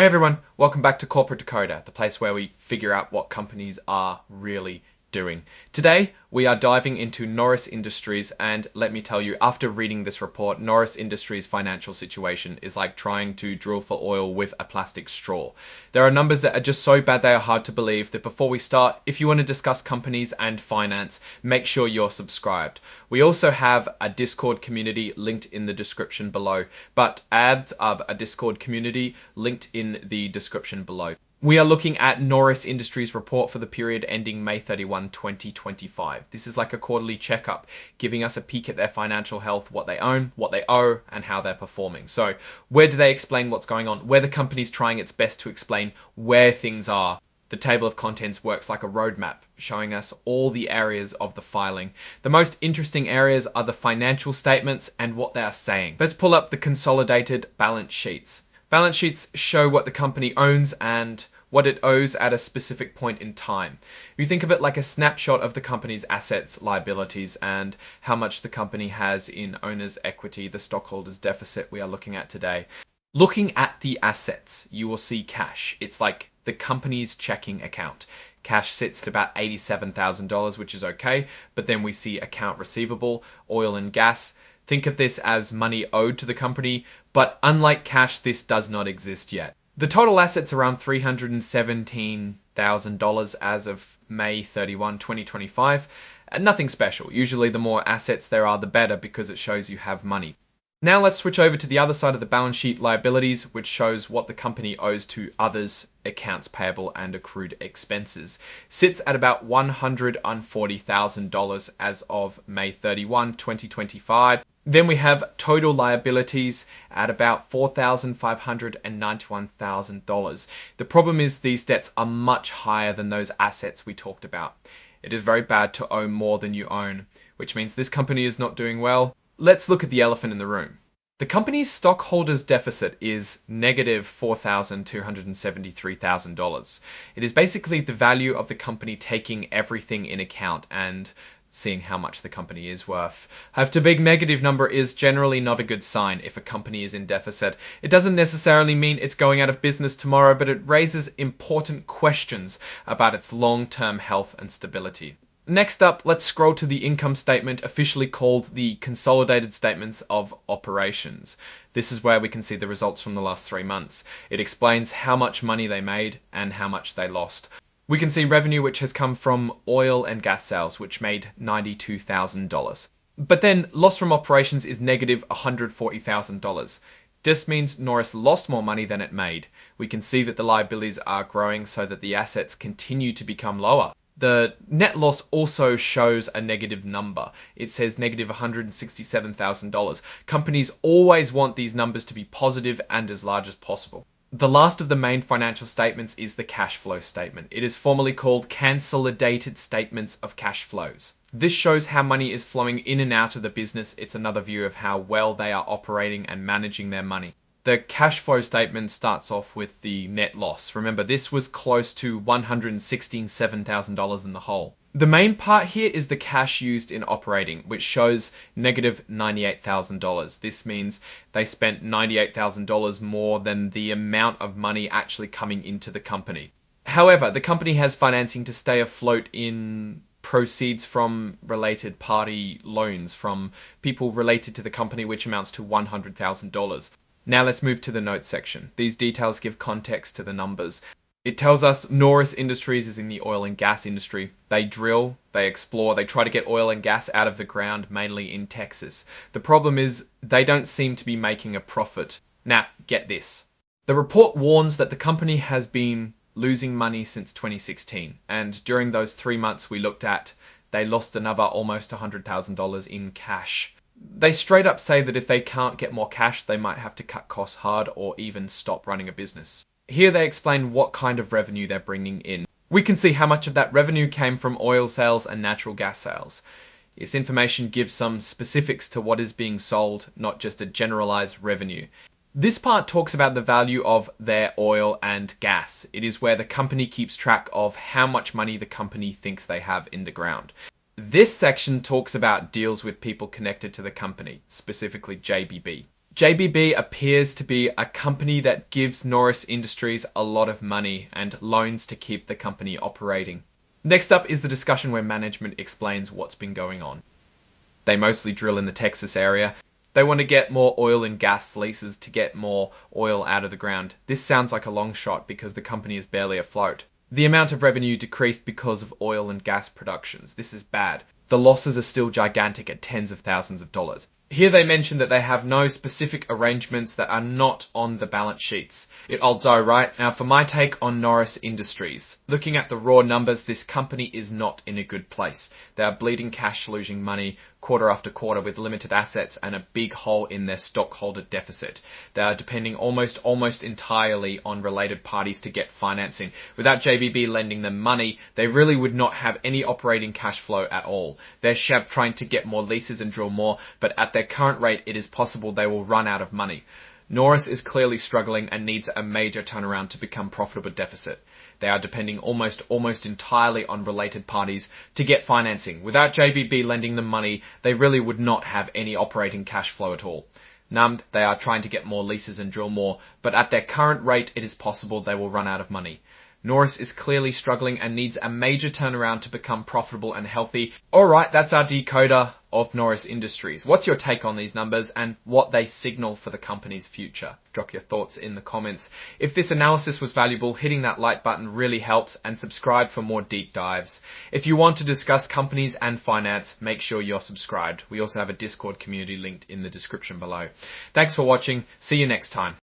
Hey everyone, welcome back to Corporate Decoder, the place where we figure out what companies are really doing. Today, we are diving into Norris Industries, and let me tell you, after reading this report, Norris Industries' financial situation is like trying to drill for oil with a plastic straw. There are numbers that are just so bad they are hard to believe that before we start, if you want to discuss companies and finance, make sure you're subscribed. We also have a Discord community linked in the description below, but ads of a Discord community linked in the description below. We are looking at Norris Industries report for the period ending May 31, 2025. This is like a quarterly checkup, giving us a peek at their financial health, what they own, what they owe, and how they're performing. So where do they explain what's going on? Where the company's trying its best to explain where things are. The table of contents works like a roadmap, showing us all the areas of the filing. The most interesting areas are the financial statements and what they are saying. Let's pull up the consolidated balance sheets. Balance sheets show what the company owns and what it owes at a specific point in time. You think of it like a snapshot of the company's assets, liabilities, and how much the company has in owner's equity, the stockholders deficit we are looking at today. Looking at the assets, you will see cash. It's like the company's checking account. Cash sits at about $87,000, which is okay, but then we see account receivable, oil and gas. Think of this as money owed to the company, but unlike cash, this does not exist yet. The total assets around $317,000 as of May 31, 2025, and nothing special. Usually the more assets there are, the better, because it shows you have money. Now let's switch over to the other side of the balance sheet, liabilities, which shows what the company owes to others, accounts payable and accrued expenses. Sits at about $140,000 as of May 31, 2025. Then we have total liabilities at about $4,591,000. The problem is these debts are much higher than those assets we talked about. It is very bad to owe more than you own, which means this company is not doing well. Let's look at the elephant in the room. The company's stockholders deficit is negative $4,273,000. It is basically the value of the company taking everything in account and seeing how much the company is worth. A big negative number is generally not a good sign if a company is in deficit. It doesn't necessarily mean it's going out of business tomorrow, but it raises important questions about its long-term health and stability. Next up, let's scroll to the income statement, officially called the Consolidated Statements of Operations. This is where we can see the results from the last 3 months. It explains how much money they made and how much they lost. We can see revenue which has come from oil and gas sales, which made $92,000. But then loss from operations is negative $140,000. This means Norris lost more money than it made. We can see that the liabilities are growing so that the assets continue to become lower. The net loss also shows a negative number. It says negative $167,000. Companies always want these numbers to be positive and as large as possible. The last of the main financial statements is the cash flow statement. It is formally called Consolidated Statements of Cash Flows. This shows how money is flowing in and out of the business. It's another view of how well they are operating and managing their money. The cash flow statement starts off with the net loss. Remember, this was close to $167,000 in the hole. The main part here is the cash used in operating, which shows negative $98,000. This means they spent $98,000 more than the amount of money actually coming into the company. However, the company has financing to stay afloat in proceeds from related party loans from people related to the company, which amounts to $100,000. Now let's move to the notes section. These details give context to the numbers. It tells us Norris Industries is in the oil and gas industry. They drill, they explore, they try to get oil and gas out of the ground, mainly in Texas. The problem is they don't seem to be making a profit. Now, get this. The report warns that the company has been losing money since 2016, and during those 3 months we looked at, they lost another almost $100,000 in cash. They straight up say that if they can't get more cash, they might have to cut costs hard or even stop running a business. Here they explain what kind of revenue they're bringing in. We can see how much of that revenue came from oil sales and natural gas sales. This information gives some specifics to what is being sold, not just a generalized revenue. This part talks about the value of their oil and gas. It is where the company keeps track of how much money the company thinks they have in the ground. This section talks about deals with people connected to the company, specifically JBB. JBB appears to be a company that gives Norris Industries a lot of money and loans to keep the company operating. Next up is the discussion where management explains what's been going on. They mostly drill in the Texas area. They want to get more oil and gas leases to get more oil out of the ground. This sounds like a long shot because the company is barely afloat. The amount of revenue decreased because of oil and gas productions. This is bad. The losses are still gigantic at tens of thousands of dollars. Here they mention that they have no specific arrangements that are not on the balance sheets. It odds are right. Now for my take on Norris Industries. Looking at the raw numbers, this company is not in a good place. They are bleeding cash, losing money quarter after quarter with limited assets and a big hole in their stockholder deficit. They are depending almost entirely on related parties to get financing. Without JBB lending them money, they really would not have any operating cash flow at all. They're trying to get more leases and drill more, but at their current rate, it is possible they will run out of money. Norris is clearly struggling and needs a major turnaround to become profitable deficit. They are depending almost entirely on related parties to get financing. Without JBB lending them money, they really would not have any operating cash flow at all. Numbed, they are trying to get more leases and drill more, but at their current rate, it is possible they will run out of money. Norris is clearly struggling and needs a major turnaround to become profitable and healthy. Alright, that's our decoder of Norris Industries. What's your take on these numbers and what they signal for the company's future? Drop your thoughts in the comments. If this analysis was valuable, hitting that like button really helps, and subscribe for more deep dives. If you want to discuss companies and finance, make sure you're subscribed. We also have a Discord community linked in the description below. Thanks for watching. See you next time.